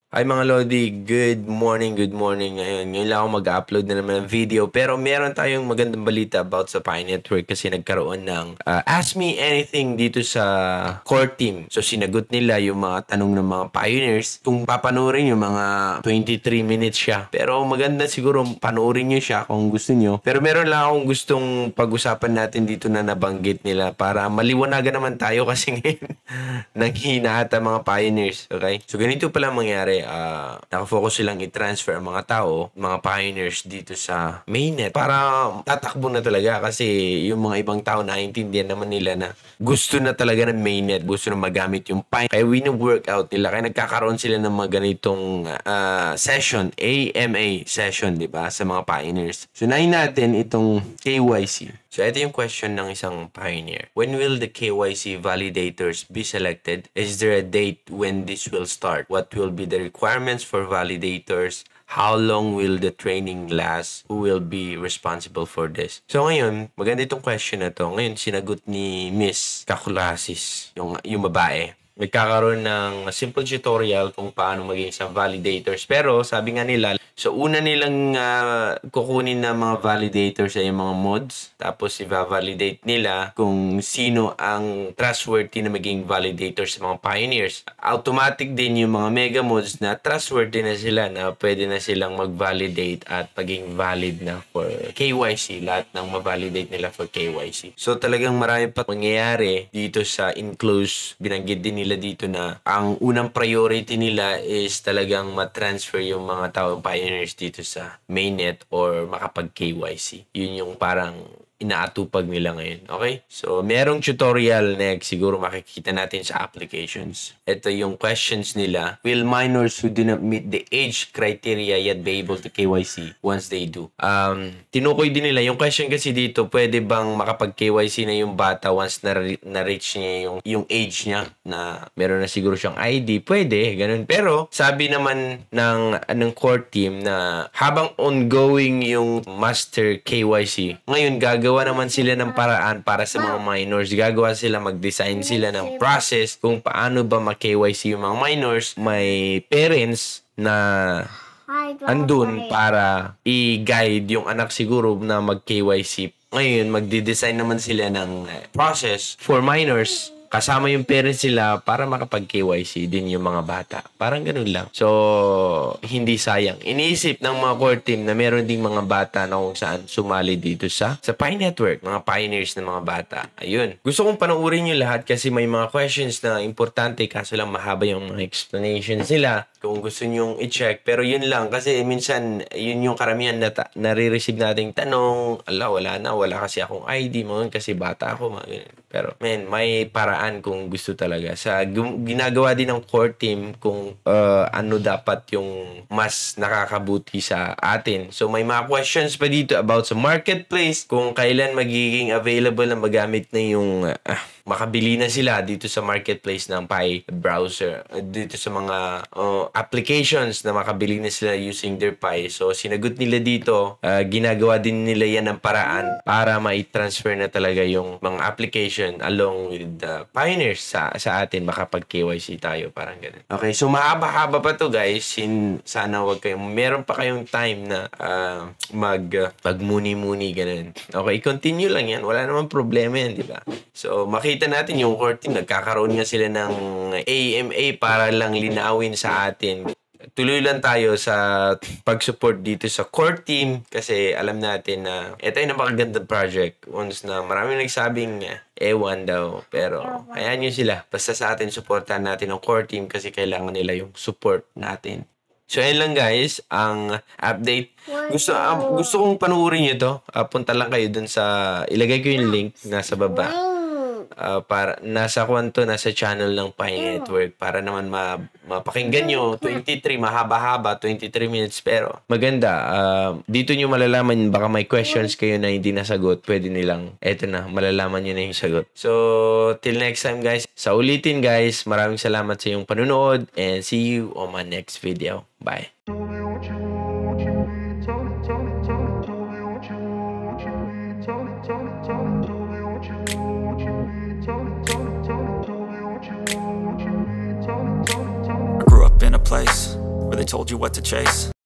Hi mga Lodi, good morning, good morning. Ngayon lang ako mag-upload na naman ng video. Pero meron tayong magandang balita about sa Pi Network kasi nagkaroon ng Ask Me Anything dito sa core team. So sinagot nila yung mga tanong ng mga pioneers. Kung papanoorin yung mga 23 minutes siya. Pero maganda siguro panoorin nyo siya kung gusto nyo. Pero meron lang akong gustong pag-usapan natin dito na nabanggit nila para maliwanagan naman tayo kasi ngayon nanghina ata mga pioneers. Okay? So ganito pala mangyari. Nakafocus silang i-transfer ang mga tao, mga pioneers dito sa mainnet para tatakbo na talaga kasi yung mga ibang tao naiintindihan naman nila na gusto na talaga ng mainnet, gusto na magamit yung Pi. Kaya wino-workout nila, kaya nagkakaroon sila ng mga ganitong session, AMA session, di ba, sa mga pioneers. So nahin natin itong KYC. So, ito yung question ng isang pioneer. When will the KYC validators be selected? Is there a date when this will start? What will be the requirements for validators? How long will the training last? Who will be responsible for this? So, ngayon, maganda itong question na to. Ngayon, sinagot ni Miss Kakulasis, yung babae. Nagkakaroon ng simple tutorial kung paano maging isang validators. Pero, sabi nga nila, so, una nilang kukunin na mga validators ay yung mga mods. Tapos, i-validate nila kung sino ang trustworthy na maging validators sa mga pioneers. Automatic din yung mga mega mods na trustworthy na sila na pwede na silang mag-validate at maging valid na for KYC. Lahat ng ma-validate nila for KYC. So, talagang marami pa mangyayari dito sa Inclose. Binanggit din nila dito na ang unang priority nila is talagang ma-transfer yung mga taong pioneers dito sa mainnet or makapag-KYC. Yun yung parang inaatupag nila ngayon. Okay? So, merong tutorial next. Siguro makikita natin sa applications. Ito yung questions nila. Will minors who do not meet the age criteria yet be able to KYC once they do? Tinukoy din nila. Yung question kasi dito, pwede bang makapag-KYC na yung bata once na-reach niya yung age niya na meron na siguro siyang ID? Pwede, ganun. Pero, sabi naman ng core team na habang ongoing yung master KYC, ngayon gagawa naman sila ng paraan para sa mga minors. Gagawa sila, mag-design sila ng process kung paano ba ma-KYC yung mga minors. May parents na andun para i-guide yung anak siguro na mag-KYC. Ngayon, magde-design naman sila ng process for minors. Kasama yung parents sila para makapag-KYC din yung mga bata. Parang ganun lang. So, hindi sayang. Iniisip ng mga core team na meron ding mga bata na kung saan sumali dito sa Pi Network. Mga pioneers ng mga bata. Ayun. Gusto kong panoorin yung lahat kasi may mga questions na importante kaso lang mahaba yung mga explanations nila. Kung gusto nyong i-check. Pero yun lang. Kasi minsan, yun yung karamihan na nare-receive nating tanong. Wala kasi akong ID mo kasi bata ako. Pero, may paraan kung gusto talaga. Ginagawa din ng core team kung ano dapat yung mas nakakabuti sa atin. So, may mga questions pa dito about sa marketplace. Kung kailan magiging available na magamit na yung makabili na sila dito sa marketplace ng Pi browser. Dito sa mga applications na makabili na sila using their Pi. So, sinagot nila dito. Ginagawa din nila yan ng paraan para mai-transfer na talaga yung mga application along with the pioneers sa atin. Makapag-KYC tayo. Parang ganun. Okay, so mahaba-haba pa to guys. Sana wag kayong, meron pa kayong time na magmuni-muni ganun. Okay, continue lang yan. Wala namang problema yan, di ba? So, makita natin yung core team. Nagkakaroon nga sila ng AMA para lang linawin sa atin. Tuloy lang tayo sa pag-support dito sa core team kasi alam natin na ito ay napakagandang project. Once na maraming nagsabing ewan daw. Pero ayan nyo sila. Basta sa atin, supportan natin ang core team kasi kailangan nila yung support natin. So, ayan lang guys, ang update. Gusto kong panuorin nyo to. Punta lang kayo dun sa, ilagay ko yung link nasa baba. Para nasa channel ng Pi Network para naman mapakinggan nyo. 23, mahaba-haba, 23 minutes pero maganda. Dito nyo malalaman, baka may questions kayo na hindi nasagot, pwede nilang, eto na, malalaman nyo na yung sagot. So, till next time guys. Sa ulitin guys, maraming salamat sa iyong panunood and see you on my next video. Bye. I grew up in a place where they told you what to chase.